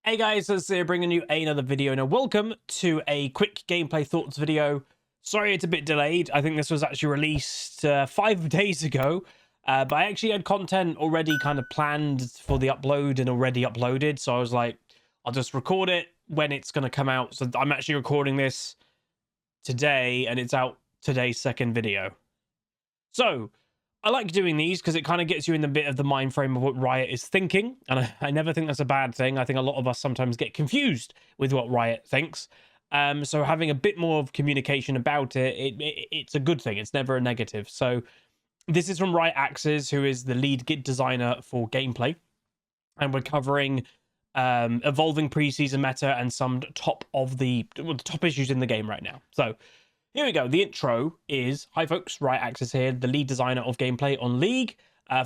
Hey guys, it's bringing you another video. Now, welcome to a quick gameplay thoughts video. Sorry it's a bit delayed. I think this was actually released 5 days ago, but I actually had content already kind of planned for the upload and already uploaded. So I was like, I'll just record it when it's going to come out. So I'm actually recording this today and it's out today's second video. So I like doing these because it kind of gets you in the bit of the mind frame of what Riot is thinking. And I never think that's a bad thing. I think a lot of us sometimes get confused with what Riot thinks. So having a bit more of communication about it's a good thing. It's never a negative. So this is from Riot Axes, who is the lead designer for gameplay. And we're covering evolving preseason meta and some top issues in the game right now. So here we go. The intro is, hi folks, Riot Axes here, the lead designer of gameplay on League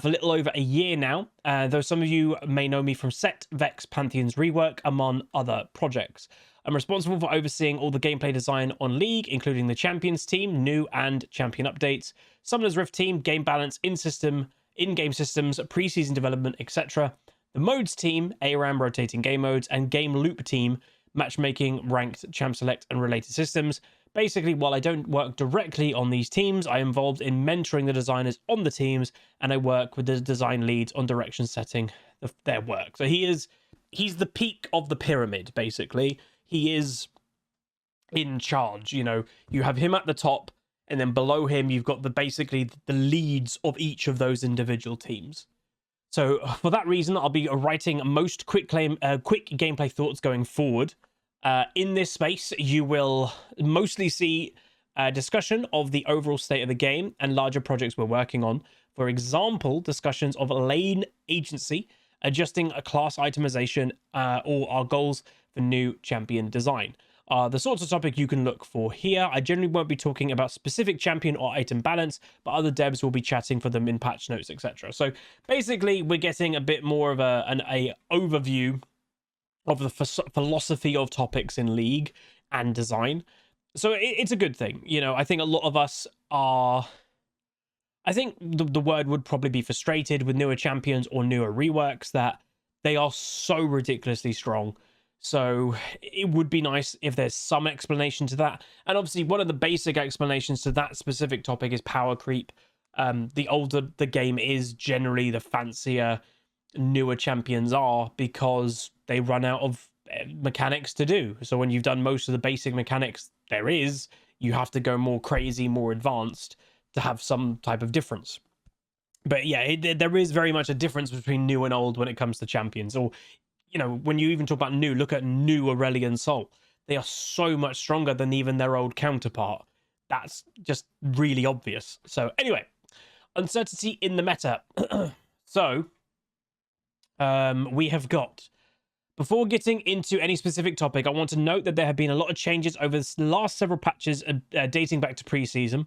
for a little over a year now, though some of you may know me from Set, Vex, Pantheon's rework, among other projects. I'm responsible for overseeing all the gameplay design on League, including the Champions team, new and champion updates, Summoner's Rift team, game balance, in-game systems, preseason development, etc. The modes team, ARAM rotating game modes, and game loop team, matchmaking, ranked, champ select, and related systems. Basically, while I don't work directly on these teams, I'm involved in mentoring the designers on the teams, and I work with the design leads on direction setting their work. So he's the peak of the pyramid, basically. He is in charge. You know, you have him at the top, and then below him, you've got basically the leads of each of those individual teams. So for that reason, I'll be writing most quick gameplay thoughts going forward. In this space, you will mostly see a discussion of the overall state of the game and larger projects we're working on. For example, discussions of lane agency, adjusting a class itemization, or our goals for new champion design. The sorts of topic you can look for here. I generally won't be talking about specific champion or item balance, but other devs will be chatting for them in patch notes, etc. So basically, we're getting a bit more of an overview of the philosophy of topics in League and design. So it's a good thing. You know, I think a lot of us are, I think the word would probably be frustrated with newer champions or newer reworks, that they are so ridiculously strong. So it would be nice if there's some explanation to that. And obviously one of the basic explanations to that specific topic is power creep. The older the game is, generally the fancier newer champions are, because they run out of mechanics to do. So when you've done most of the basic mechanics there is, you have to go more crazy, more advanced to have some type of difference. But yeah, there is very much a difference between new and old when it comes to champions. Or, you know, when you even talk about new, look at new Aurelion Sol. They are so much stronger than even their old counterpart. That's just really obvious. So anyway, uncertainty in the meta. So we have got, before getting into any specific topic, I want to note that there have been a lot of changes over the last several patches dating back to preseason.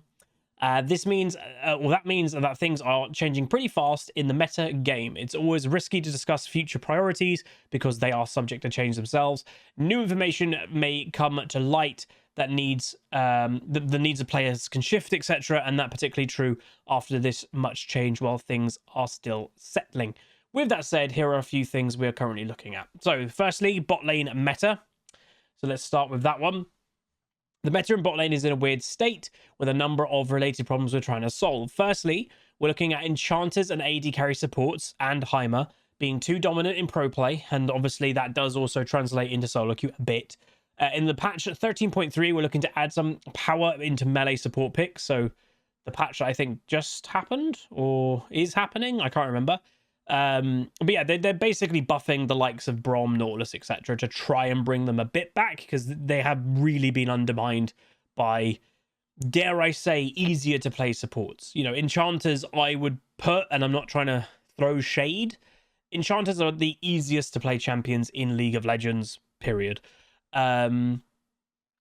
This means, that means that things are changing pretty fast in the meta game. It's always risky to discuss future priorities because they are subject to change themselves. New information may come to light that needs the needs of players can shift, etc. And that particularly true after this much change while things are still settling. With that said, here are a few things we're currently looking at. So firstly, bot lane meta. So let's start with that one. The meta in bot lane is in a weird state with a number of related problems we're trying to solve. Firstly, we're looking at enchanters and AD carry supports and Heimer being too dominant in pro play, and obviously that does also translate into solo queue a bit. In the patch 13.3, we're looking to add some power into melee support picks. So the patch I think just happened or is happening, I can't remember. But yeah, they're basically buffing the likes of Braum, Nautilus, etc. to try and bring them a bit back, because they have really been undermined by, dare I say, easier to play supports. You know, enchanters I would put, and I'm not trying to throw shade, enchanters are the easiest to play champions in League of Legends, period. And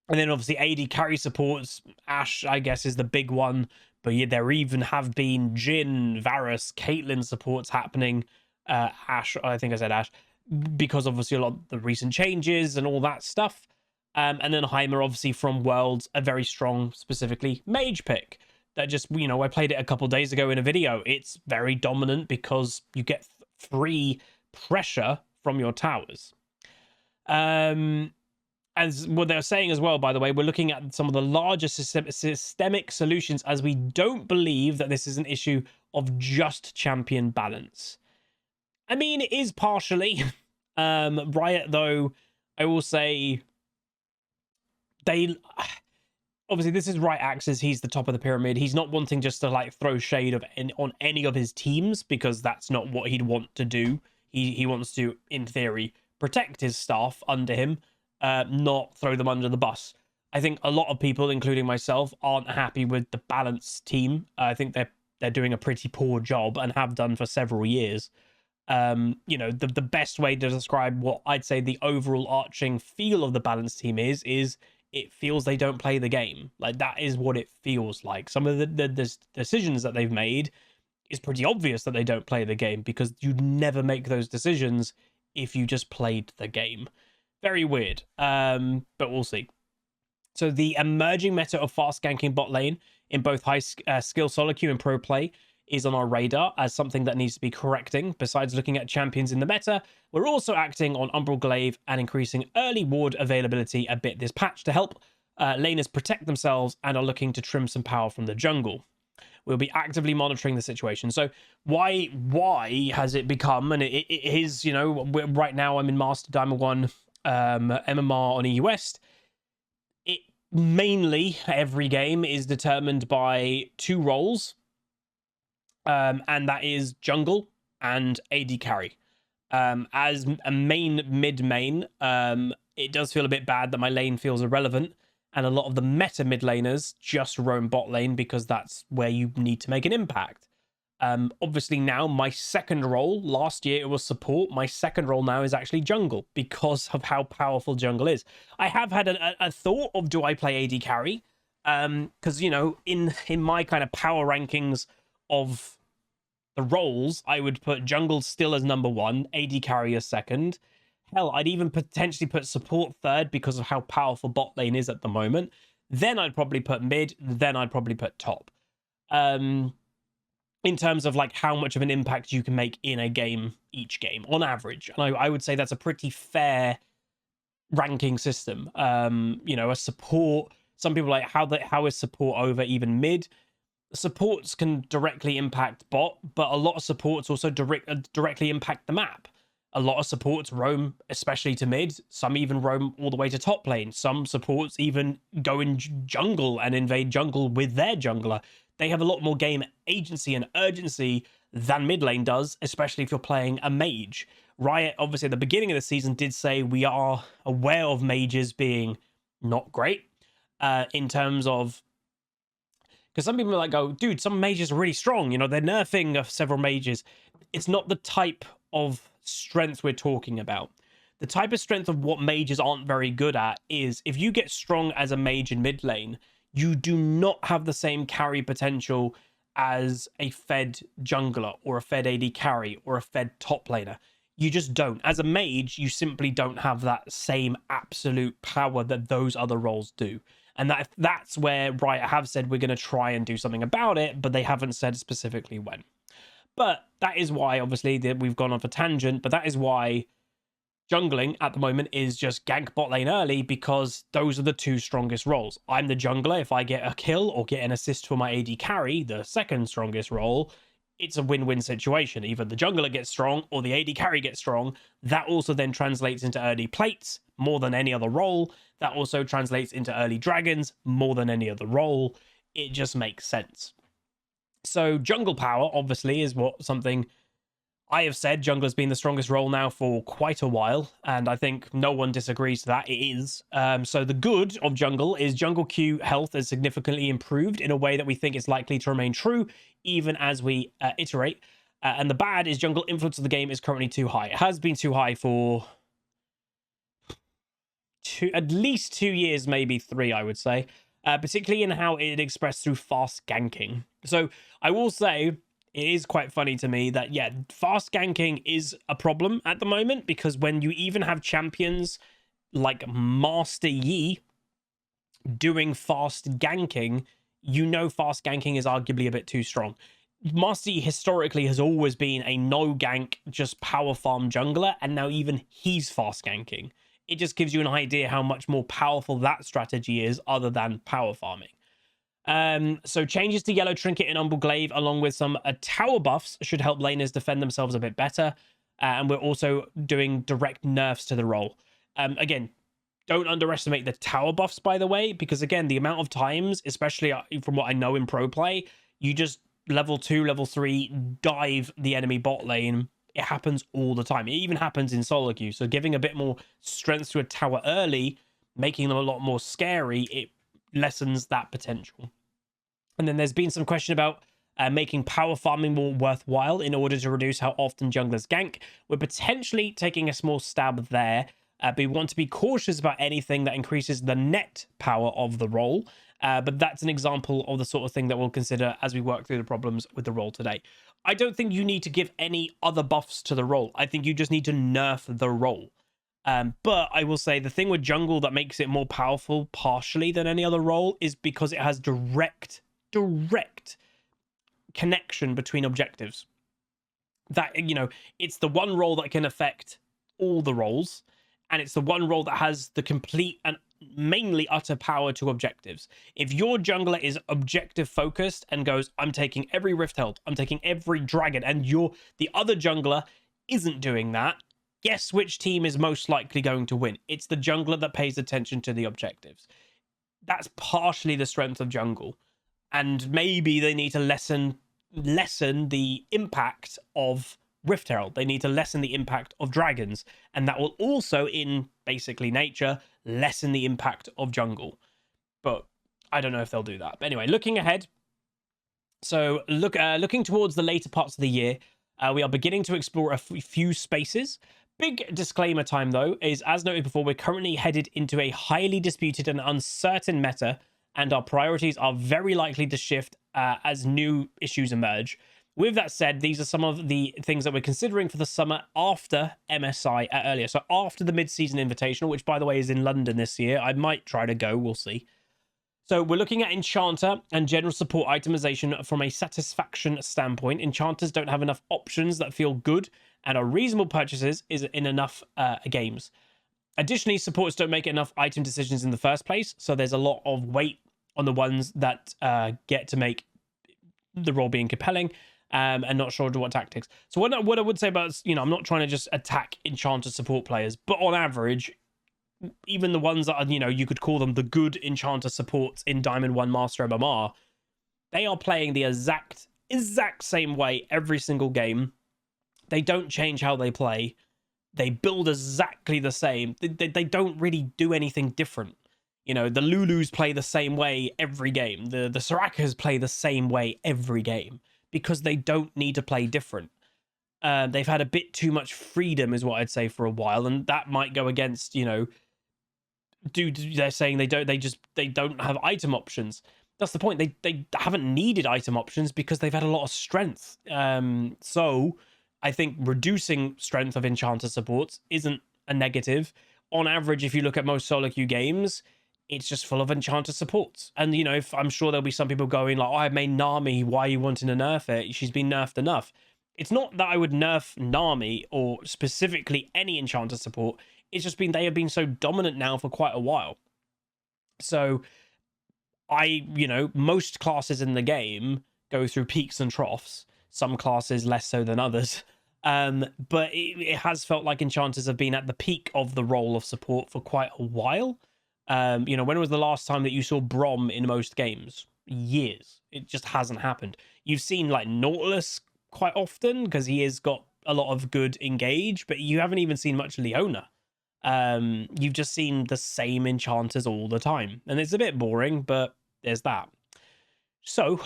then obviously AD carry supports, Ashe I guess is the big one. But yeah, there even have been Jhin, Varus, Caitlyn supports happening. Ashe, I think I said Ashe, because obviously a lot of the recent changes and all that stuff. And then Heimer, obviously from Worlds, a very strong, specifically mage pick. That just, you know, I played it a couple days ago in a video. It's very dominant because you get free pressure from your towers. As what they're saying as well, by the way, we're looking at some of the larger systemic solutions, as we don't believe that this is an issue of just champion balance. I mean, it is partially. Riot, though, I will say they obviously, this is Riot Axis. He's the top of the pyramid. He's not wanting just to like throw shade on any of his teams, because that's not what he'd want to do. He wants to, in theory, protect his staff under him, not throw them under the bus. I think a lot of people, including myself, aren't happy with the balanced team. I think they're doing a pretty poor job and have done for several years. You know, the best way to describe what I'd say the overall arching feel of the balanced team is it feels they don't play the game. Like, that is what it feels like. Some of the decisions that they've made is pretty obvious that they don't play the game, because you'd never make those decisions if you just played the game. Very weird, but we'll see. So the emerging meta of fast ganking bot lane in both high skill solo queue and pro play is on our radar as something that needs to be correcting. Besides looking at champions in the meta, we're also acting on Umbral Glaive and increasing early ward availability a bit this patch to help laners protect themselves, and are looking to trim some power from the jungle. We'll be actively monitoring the situation. So why has it become, and it is, you know, right now I'm in Master Diamond 1 MMR on EU West. It mainly, every game is determined by two roles, and that is jungle and AD carry. As a mid-main, it does feel a bit bad that my lane feels irrelevant, and a lot of the meta mid laners just roam bot lane because that's where you need to make an impact. Obviously now my second role, last year it was support, my second role now is actually jungle, because of how powerful jungle is. I have had a thought of, do I play AD carry? Because, you know, in my kind of power rankings of the roles, I would put jungle still as number 1, AD carry as second. Hell, I'd even potentially put support third because of how powerful bot lane is at the moment. Then I'd probably put mid, then I'd probably put top. In terms of like how much of an impact you can make in a game, each game, on average. And I would say that's a pretty fair ranking system. You know, a support, some people like, how is support over even mid? Supports can directly impact bot, but a lot of supports also directly impact the map. A lot of supports roam, especially to mid. Some even roam all the way to top lane. Some supports even go in jungle and invade jungle with their jungler. They have a lot more game agency and urgency than mid lane does, especially if you're playing a mage. Riot, obviously, at the beginning of the season did say we are aware of mages being not great in terms of... Because some people are like, oh, dude, some mages are really strong. You know, they're nerfing several mages. It's not the type of strength we're talking about. The type of strength of what mages aren't very good at is, if you get strong as a mage in mid lane, you do not have the same carry potential as a fed jungler or a fed AD carry or a fed top laner. You just don't. As a mage, you simply don't have that same absolute power that those other roles do. And that's where Riot have said we're going to try and do something about it, but they haven't said specifically when. But that is why, obviously, that we've gone off a tangent, but that is why jungling at the moment is just gank bot lane early, because those are the two strongest roles. I'm the jungler. If I get a kill or get an assist for my AD carry, the second strongest role, it's a win-win situation. Either the jungler gets strong or the AD carry gets strong. That also then translates into early plates more than any other role. That also translates into early dragons more than any other role. It just makes sense. So jungle power, obviously, is something I have said. Jungler's been the strongest role now for quite a while, and I think no one disagrees to that. It is. So the good of jungle is jungle Q health has significantly improved in a way that we think is likely to remain true even as we iterate. And the bad is jungle influence of the game is currently too high. It has been too high for at least 2 years, maybe 3, I would say. Particularly in how it expressed through fast ganking. So I will say, it is quite funny to me that, yeah, fast ganking is a problem at the moment, because when you even have champions like Master Yi doing fast ganking, you know fast ganking is arguably a bit too strong. Master Yi historically has always been a no gank, just power farm jungler, and now even he's fast ganking. It just gives you an idea how much more powerful that strategy is other than power farming. So changes to Yellow Trinket and Umbral Glaive, along with some tower buffs, should help laners defend themselves a bit better. And we're also doing direct nerfs to the role. Again, don't underestimate the tower buffs, by the way, because again, the amount of times, especially from what I know in pro play, you just level 2, level 3, dive the enemy bot lane. It happens all the time. It even happens in solo queue. So giving a bit more strength to a tower early, making them a lot more scary, it lessens that potential. And then there's been some question about making power farming more worthwhile in order to reduce how often junglers gank. We're potentially taking a small stab there, but we want to be cautious about anything that increases the net power of the role. But that's an example of the sort of thing that we'll consider as we work through the problems with the role today. I don't think you need to give any other buffs to the role. I think you just need to nerf the role. But I will say the thing with jungle that makes it more powerful partially than any other role is because it has direct connection between objectives. That, you know, it's the one role that can affect all the roles, and it's the one role that has the complete and mainly utter power to objectives. If your jungler is objective focused and goes, I'm taking every Rift Herald, I'm taking every dragon, and the other jungler isn't doing that, guess which team is most likely going to win? It's the jungler that pays attention to the objectives. That's partially the strength of jungle. And maybe they need to lessen the impact of Rift Herald. They need to lessen the impact of dragons. And that will also, in basically nature, lessen the impact of jungle. But I don't know if they'll do that. But anyway, looking ahead. So looking towards the later parts of the year, we are beginning to explore a few spaces. Big disclaimer time, though, is as noted before, we're currently headed into a highly disputed and uncertain meta, and our priorities are very likely to shift as new issues emerge. With that said, these are some of the things that we're considering for the summer after MSI earlier. So after the mid-season invitational, which, by the way, is in London this year. I might try to go. We'll see. So we're looking at Enchanter and general support itemization from a satisfaction standpoint. Enchanters don't have enough options that feel good and are reasonable purchases in enough games. Additionally, supports don't make enough item decisions in the first place, so there's a lot of weight on the ones that get to make the role being compelling, and not sure what tactics. So what I would say about, you know, I'm not trying to just attack Enchanter support players, but on average, even the ones that are, you know, you could call them the good Enchanter supports in Diamond 1 Master MMR, they are playing the exact same way every single game. They don't change how they play. They build exactly the same. They don't really do anything different. You know, the Lulus play the same way every game. The Sorakas play the same way every game because they don't need to play different. They've had a bit too much freedom, is what I'd say, for a while, and that might go against, you know, they're saying they don't have item options. That's the point. They haven't needed item options because they've had a lot of strength. So I think reducing strength of Enchanter supports isn't a negative. On average, if you look at most solo queue games, it's just full of Enchanter supports. And, you know, I'm sure there'll be some people going like, oh, I made Nami, why are you wanting to nerf it? She's been nerfed enough. It's not that I would nerf Nami or specifically any Enchanter support. It's just they have been so dominant now for quite a while. So you know, most classes in the game go through peaks and troughs. Some classes less so than others. But it has felt like Enchanters have been at the peak of the role of support for quite a while. You know, when was the last time that you saw Brom in most games? Years. It just hasn't happened. You've seen like Nautilus quite often because he has got a lot of good engage, but you haven't even seen much Leona. You've just seen the same Enchanters all the time, and it's a bit boring, but there's that. So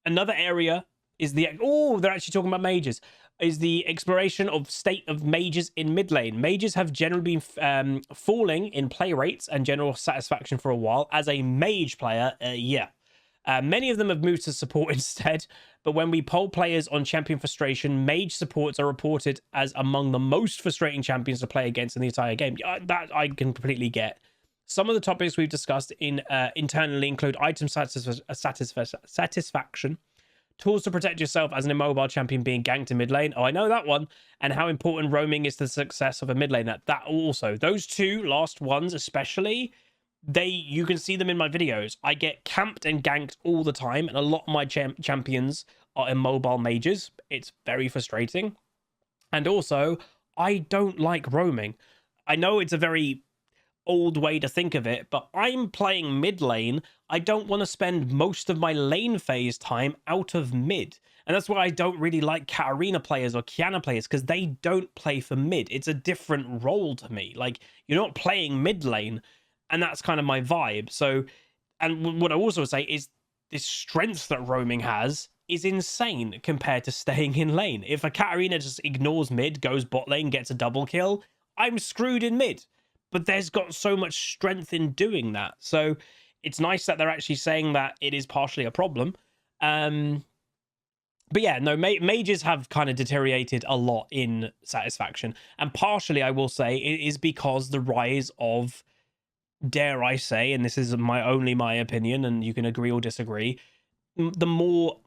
another area is they're actually talking about mages, is the exploration of state of mages in mid lane. Mages have generally been falling in play rates and general satisfaction for a while. As a mage player, many of them have moved to support instead, but when we poll players on champion frustration, mage supports are reported as among the most frustrating champions to play against in the entire game. That I can completely get. Some of the topics we've discussed internally include item satisfaction, Tools to protect yourself as an immobile champion being ganked in mid lane. Oh, I know that one. And how important roaming is to the success of a mid lane. That also, those two last ones especially, you can see them in my videos. I get camped and ganked all the time, and a lot of my champions are immobile mages. It's very frustrating. And also, I don't like roaming. I know it's a very old way to think of it, but I'm playing mid lane. I don't want to spend most of my lane phase time out of mid. And that's why I don't really like Katarina players or Kiana players, because they don't play for mid. It's a different role to me. Like, you're not playing mid lane, and that's kind of my vibe. So, and what I also say is this strength that roaming has is insane compared to staying in lane. If a Katarina just ignores mid, goes bot lane, gets a double kill, I'm screwed in mid. But there's got so much strength in doing that. So it's nice that they're actually saying that it is partially a problem. But yeah, no, mages have kind of deteriorated a lot in satisfaction. And partially, I will say, it is because the rise of, dare I say, and this is only my opinion, and you can agree or disagree, the more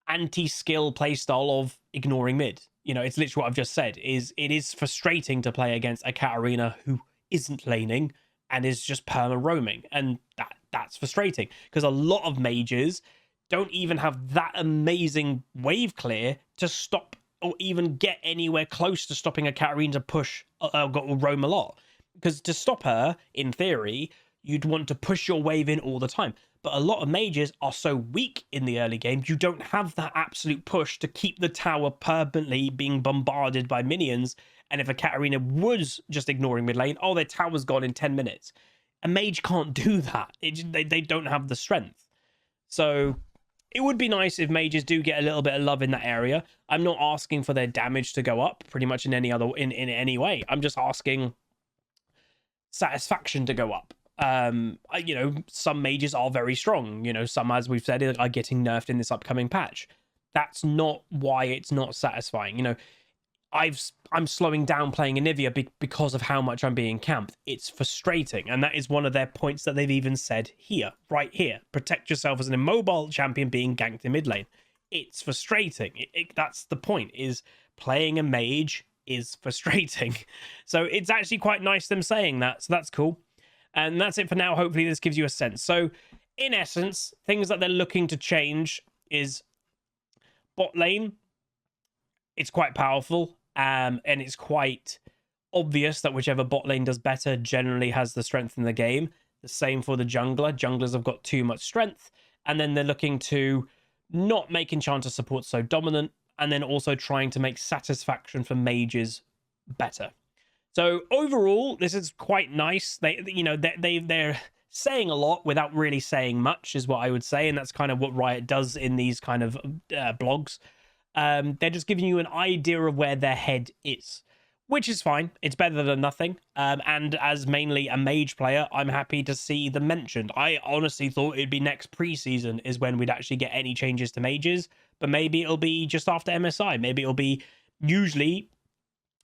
anti-skill playstyle of ignoring mid. You know, it's literally what I've just said, is it is frustrating to play against a Katarina who isn't laning and is just perma roaming, and that's frustrating because a lot of mages don't even have that amazing wave clear to stop or even get anywhere close to stopping a Katarina to push or roam a lot. Because to stop her, in theory, you'd want to push your wave in all the time, but a lot of mages are so weak in the early game, you don't have that absolute push to keep the tower permanently being bombarded by minions. And if a Katarina was just ignoring mid lane, oh, their tower's gone in 10 minutes. A mage can't do that. They don't have the strength. So it would be nice if mages do get a little bit of love in that area. I'm not asking for their damage to go up pretty much in any other in any way. I'm just asking satisfaction to go up. You know, some mages are very strong. You know, some, as we've said, are getting nerfed in this upcoming patch. That's not why it's not satisfying. You know, I'm slowing down playing Anivia because of how much I'm being camped. It's frustrating, and that is one of their points that they've even said here, right here. Protect yourself as an immobile champion being ganked in mid lane. It's frustrating. That's the point, is playing a mage is frustrating. So it's actually quite nice them saying that, so that's cool. And that's it for now. Hopefully this gives you a sense. So in essence, things that they're looking to change is bot lane. It's quite powerful, and it's quite obvious that whichever bot lane does better generally has the strength in the game. The same for the jungler. Junglers have got too much strength, and then they're looking to not make enchanter support so dominant, and then also trying to make satisfaction for mages better. So overall, this is quite nice. They're saying a lot without really saying much, is what I would say, and that's kind of what Riot does in these kind of blogs. They're just giving you an idea of where their head is, which is fine. It's better than nothing. And as mainly a mage player, I'm happy to see them mentioned. I honestly thought it'd be next preseason is when we'd actually get any changes to mages, but maybe it'll be just after MSI. Maybe it'll be usually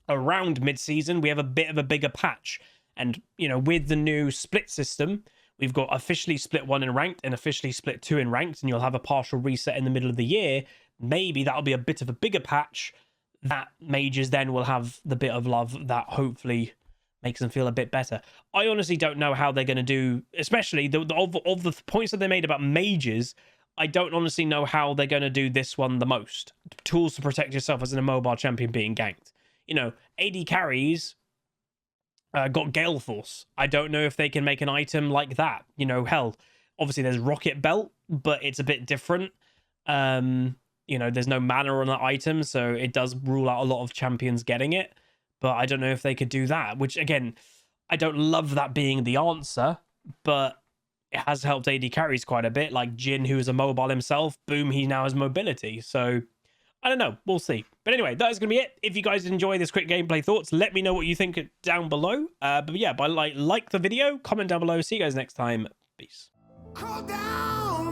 around mid-season. We have a bit of a bigger patch. And, you know, with the new split system, we've got officially split 1 in ranked and officially split 2 in ranked, and you'll have a partial reset in the middle of the year. Maybe that'll be a bit of a bigger patch that mages then will have the bit of love that hopefully makes them feel a bit better. I honestly don't know how they're going to do, especially of the points that they made about mages. I don't honestly know how they're going to do this one the most. Tools to protect yourself as an immobile champion being ganked. You know, AD carries got Gale Force. I don't know if they can make an item like that. You know, hell, obviously there's Rocket Belt, but it's a bit different. You know, there's no mana on that item, so it does rule out a lot of champions getting it. But I don't know if they could do that, which, again, I don't love that being the answer, but it has helped AD carries quite a bit. Like Jhin, who is a mobile himself, boom, he now has mobility. So, I don't know. We'll see. But anyway, that is going to be it. If you guys enjoy this quick gameplay thoughts, let me know what you think down below. But yeah, like the video, comment down below. See you guys next time. Peace. Call down.